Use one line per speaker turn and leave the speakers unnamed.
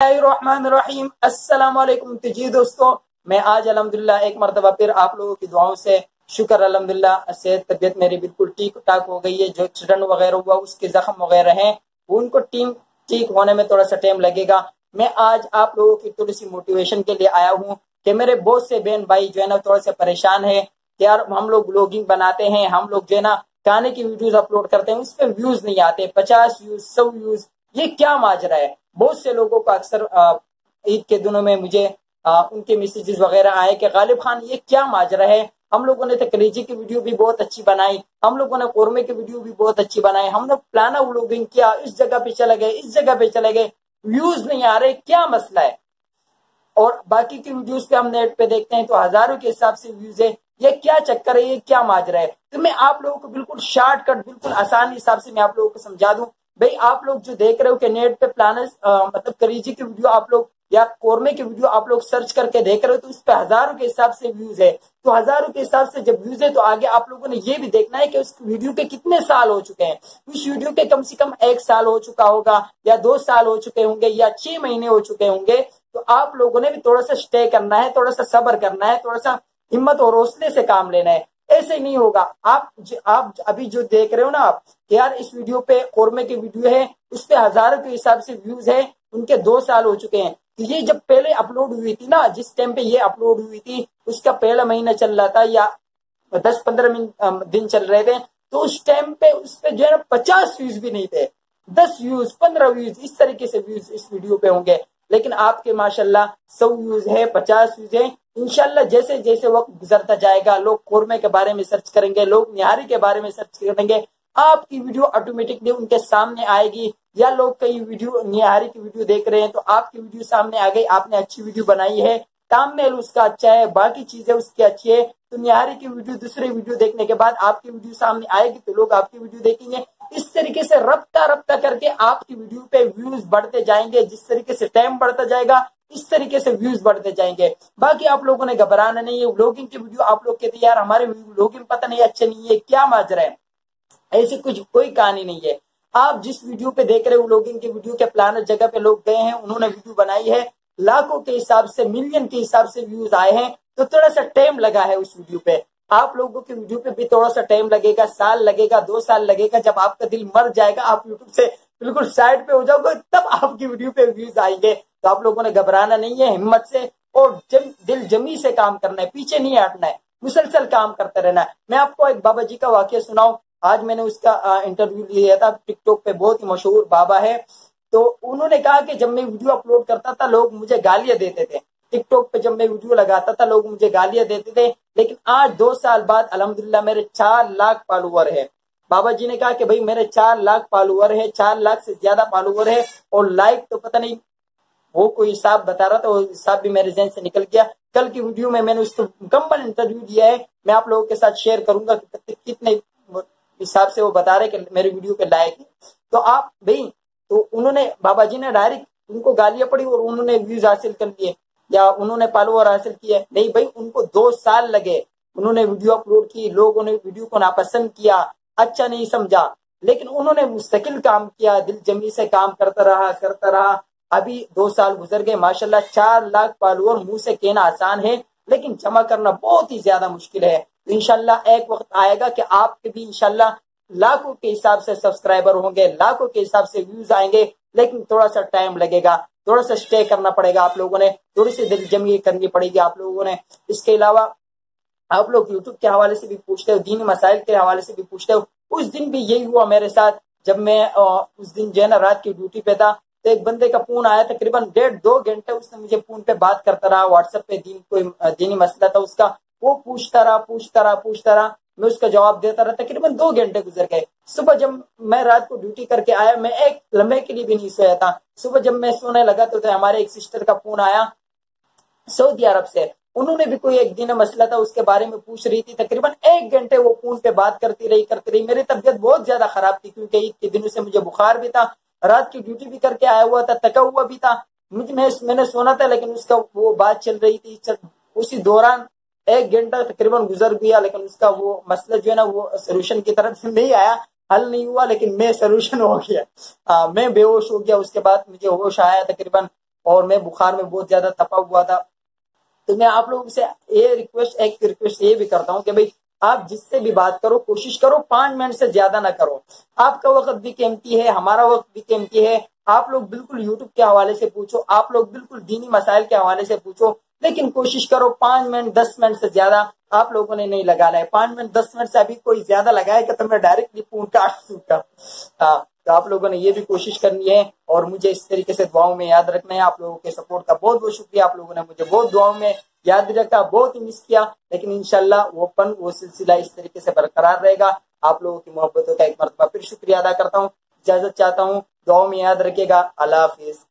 बिस्मिल्लाहिर्रहमानिर्रहीम। अस्सलाम वालेकुम। तो जी दोस्तों, मैं आज अल्हम्दुलिल्लाह एक मरतबा फिर आप लोगों की दुआओं से शुक्र अल्हम्दुलिल्लाह सेहत तबीयत मेरी बिल्कुल ठीक ठाक हो गई है। जो चटन वगैरह हुआ उसके जख्म वगैरह हैं उनको ठीक होने में थोड़ा सा टाइम लगेगा। मैं आज आप लोगों की थोड़ी सी मोटिवेशन के लिए आया हूँ कि मेरे बहुत से बहन भाई जो है ना थोड़ा सा परेशान है कि यार हम लोग ब्लॉगिंग बनाते हैं, हम लोग जो है ना गाने की वीडियोस अपलोड करते हैं, उस पर व्यूज नहीं आते, 50 व्यूज 100 व्यूज, ये क्या माजरा है। बहुत से लोगों को अक्सर ईद के दिनों में मुझे उनके मैसेजेस वगैरह आए कि गालिब खान ये क्या माजरा है। हम लोगों ने तो कलेजी की वीडियो भी बहुत अच्छी बनाई, हम लोगों ने कोरमे की वीडियो भी बहुत अच्छी बनाई, हम लोग प्लाना व्लॉगिंग किया, इस जगह पे चले गए, इस जगह पे चले गए, व्यूज नहीं आ रहे, क्या मसला है। और बाकी की वीडियोस पे हम नेट पे देखते हैं तो हजारों के हिसाब से व्यूज है। ये क्या चक्कर है, ये क्या माजरा है। तो मैं आप लोगों को बिल्कुल शॉर्टकट बिल्कुल आसान हिसाब से मैं आप लोगों को समझा दूं। भाई आप लोग जो देख रहे हो कि नेट पे प्लानर्स मतलब करीजी की वीडियो आप लोग या कोरमे की वीडियो आप लोग सर्च करके देख रहे हो तो उस पर हजारों के हिसाब से व्यूज है। तो हजारों के हिसाब से जब व्यूज है तो आगे आप लोगों ने ये भी देखना है कि उस वीडियो के कितने साल हो चुके हैं। उस वीडियो के कम से कम 1 साल हो चुका होगा या 2 साल हो चुके होंगे या 6 महीने हो चुके होंगे। तो आप लोगों ने भी थोड़ा सा स्टे करना है, थोड़ा सा सब्र करना है, थोड़ा सा हिम्मत और हौसले से काम लेना है। ऐसे नहीं होगा। आप अभी जो देख रहे हो ना आप यार इस वीडियो पे कोरमे की वीडियो है, उस पे हजारों के हिसाब से व्यूज है, उनके 2 साल हो चुके हैं। तो ये जब पहले अपलोड हुई थी ना, जिस टाइम पे ये अपलोड हुई थी उसका पहला महीना चल रहा था या 10-15 दिन चल रहे थे, तो उस टाइम पे उस पे जो है ना 50 व्यूज भी नहीं थे, 10 व्यूज 15 व्यूज इस तरीके से व्यूज इस वीडियो पे होंगे। लेकिन आपके माशाल्लाह 100 व्यूज है, 50 व्यूज है। इंशाल्लाह जैसे जैसे वक्त गुजरता जाएगा लोग कोरमे के बारे में सर्च करेंगे, लोग निहारी के बारे में सर्च करेंगे, आपकी वीडियो ऑटोमेटिकली उनके सामने आएगी। या लोग कई वीडियो निहारी की वीडियो देख रहे हैं तो आपकी वीडियो सामने आ गई, आपने अच्छी वीडियो बनाई है, थंबनेल उसका अच्छा है, बाकी चीजें उसकी अच्छी है, तो निहारी की वीडियो दूसरी वीडियो देखने के बाद आपकी वीडियो सामने आएगी तो लोग आपकी वीडियो देखेंगे। इस तरीके से रफ्ता रफ्ता करके आपकी वीडियो पे व्यूज बढ़ते जाएंगे। जिस तरीके से टाइम बढ़ता जाएगा इस तरीके से व्यूज बढ़ते जाएंगे। बाकी आप लोगों ने घबराना नहीं है। व्लॉगिंग की वीडियो आप लोग कहते यार हमारे व्लॉगिंग पता नहीं अच्छे नहीं है, क्या माजरा है, ऐसी कुछ कोई कहानी नहीं है। आप जिस वीडियो पे देख रहे हो व्लॉगिंग की वीडियो के प्लानर जगह पे लोग गए हैं, उन्होंने वीडियो बनाई है, लाखों के हिसाब से मिलियन के हिसाब से व्यूज आए हैं, तो थोड़ा सा टाइम लगा है उस वीडियो पे। आप लोगों की वीडियो पे भी थोड़ा सा टाइम लगेगा, साल लगेगा, 2 साल लगेगा। जब आपका दिल मर जाएगा, आप यूट्यूब से बिल्कुल साइड पे हो जाओगे, तब आपकी वीडियो पे व्यूज आएंगे। तो आप लोगों ने घबराना नहीं है, हिम्मत से और दिल जमी से काम करना है, पीछे नहीं हटना है, मुसलसल काम करते रहना है। मैं आपको एक बाबा जी का वाकया सुनाऊं। आज मैंने उसका इंटरव्यू लिया था, टिकटॉक पे बहुत ही मशहूर बाबा है। तो उन्होंने कहा कि जब मैं वीडियो अपलोड करता था लोग मुझे गालियां देते थे, टिकटॉक पे जब मैं वीडियो लगाता था लोग मुझे गालियां देते थे, लेकिन आज 2 साल बाद अल्हम्दुलिल्लाह मेरे 4 लाख फॉलोवर है। बाबा जी ने कहा कि भाई मेरे 4 लाख फॉलोवर है, 4 लाख से ज्यादा फॉलोवर है, और लाइक तो पता नहीं वो कोई हिसाब बता रहा था, वो हिसाब भी मेरे जहन से निकल गया। कल की वीडियो में मैंने उसको मुकम्मल इंटरव्यू दिया है, मैं आप लोगों के साथ शेयर करूंगा कि कितने हिसाब से वो बता रहे कि मेरी वीडियो पे लाइक है। तो आप भाई, तो उन्होंने बाबा जी ने डायरेक्ट उनको गालियां पड़ी और उन्होंने व्यूज हासिल कर लिए या उन्होंने फॉलोवर हासिल किए? नहीं भाई, उनको 2 साल लगे, उन्होंने वीडियो अपलोड की, लोगों ने वीडियो को नापसंद किया, अच्छा नहीं समझा, लेकिन उन्होंने मुस्तकिल काम किया, दिल जमी से काम करता रहा। अभी 2 साल गुजर गए, माशाल्लाह 4 लाख फॉलोअर मुंह से कहना आसान है लेकिन जमा करना बहुत ही ज्यादा मुश्किल है। तो इंशाल्लाह एक वक्त आएगा कि आपके भी इंशाल्लाह लाखों के हिसाब से सब्सक्राइबर होंगे, लाखों के हिसाब से व्यूज आएंगे, लेकिन थोड़ा सा टाइम लगेगा, थोड़ा सा स्टे करना पड़ेगा आप लोगों ने, थोड़ी सी दिल जमी करनी पड़ेगी आप लोगों ने। इसके अलावा आप लोग यूट्यूब के हवाले से भी पूछते हो, दीनी मसाइल के हवाले से भी पूछते हो। उस दिन भी यही हुआ मेरे साथ, जब मैं उस दिन जो है ना रात की ड्यूटी पे था, तो एक बंदे का फोन आया, तकरीबन 1.5-2 घंटे उसने मुझे फोन पे बात करता रहा, व्हाट्सएप पे कोई दीनी मसला था उसका, वो पूछता रहा, मैं उसका जवाब देता रहा, तकरीबन 2 घंटे गुजर गए। सुबह जब मैं रात को ड्यूटी करके आया, मैं एक लम्हे के लिए भी नहीं सोया था। सुबह जब मैं सोने लगा तो हमारे एक सिस्टर का फोन आया सऊदी अरब से, उन्होंने भी कोई एक दिन मसला था उसके बारे में पूछ रही थी, तकरीबन 1 घंटे वो फोन पे बात करती रही। मेरी तबीयत बहुत ज्यादा खराब थी क्योंकि ईद के दिनों से मुझे बुखार भी था, रात की ड्यूटी भी करके आया हुआ था, थका हुआ भी था, मैंने सोना था, लेकिन उसका वो बात चल रही थी। उसी दौरान 1 घंटा तकरीबन गुजर गया, लेकिन उसका वो मसला जो है ना वो सोल्यूशन की तरफ नहीं आया, हल नहीं हुआ, लेकिन मैं सोल्यूशन हो गया। मैं बेहोश हो गया, उसके बाद मुझे होश आया तकरीबन, اور میں بخار میں بہت زیادہ تپا ہوا تھا. تو میں آپ لوگوں سے ایک ریکویسٹ یہ بھی کرتا ہوں کہ بھائی آپ جس سے بھی بات کرو کوشش کرو 5 منٹ سے زیادہ نہ کرو. آپ کا وقت بھی قیمتی ہے, ہمارا وقت بھی قیمتی ہے. آپ لوگ بالکل یوٹیوب کے حوالے سے پوچھو, آپ لوگ بالکل دینی مسائل کے حوالے سے پوچھو, لیکن کوشش کرو 5 منٹ 10 منٹ سے زیادہ آپ لوگوں نے نہیں لگانا ہے. 5 منٹ 10 منٹ سے ابھی کوئی زیادہ لگائے گا تو میں ڈائریکٹلی فون کاٹ دوں گا. تو آپ لوگوں نے یہ بھی کوشش کرنی ہے اور مجھے اس طریقے سے دعاؤں میں یاد رکھنا ہے. آپ لوگوں کے سپورٹ کا بہت بہت شکریہ. آپ لوگوں نے مجھے بہت دعاؤں میں یاد رکھا, بہت ہی مس کیا, لیکن انشاءاللہ وہ سلسلہ اس طریقے سے برقرار رہے گا. آپ لوگوں کی محبتوں کا ایک مرتبہ پھر شکریہ ادا کرتا ہوں. اجازت چاہتا ہوں, دعاؤں میں یاد رکھیے گا. اللہ حافظ.